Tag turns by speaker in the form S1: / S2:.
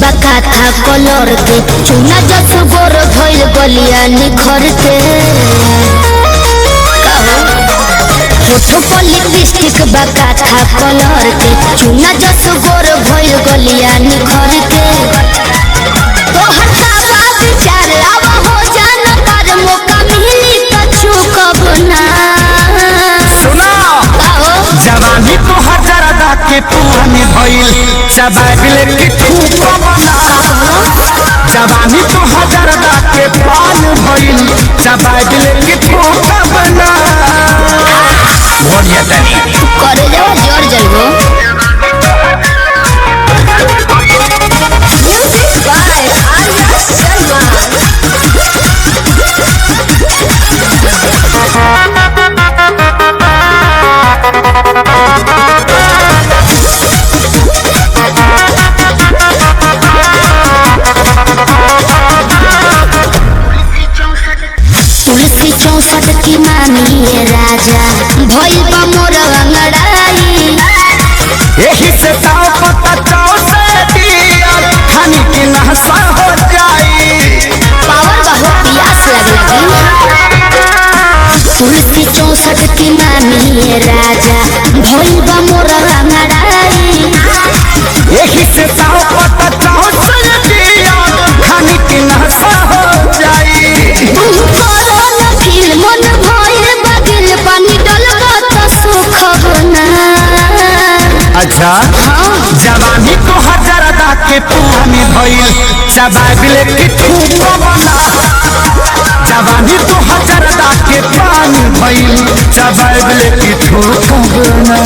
S1: बका था कलर के चुना जस गोर भइल गलिया निखर के होठो पर लिपस्टिक बका था कलर के चुना जस गोर भइल गलिया निखर के तो हटावा विचार आवा हो जाना पर मौका मिली कछु कब ना
S2: सुना जवानी तो हजारदा के पुरानी भइल चबाइल के ठूक बना जवानी तो हजारदा के पान भइल चबाइल के ठूक बना बढ़िया तनी
S1: करे जाओ जोर जलबो म्यूजिक बाय आर्या शर्मा तुलसी 64 की मानिए राजा भइल बा मोर अंगड़ाई
S2: यही से ताव पता चाव से दिया खानी की नहसा हो जाई
S1: पावर बहुत प्यास लगी तुलसी 64 की मानिए राजा भइल बा मोर अंगड़ाई
S2: यही से ताव पता चाव से दिया खानी की नहसा हो जाई
S1: मन भइल बगिल पानी डलबा त सुख बना
S2: अच्छा जवानी तो हजारदा के पुरानी भइल चबाइल के ठूक बना जवानी तो हजारदा के पानी भइल चबाइल के ठूक बना।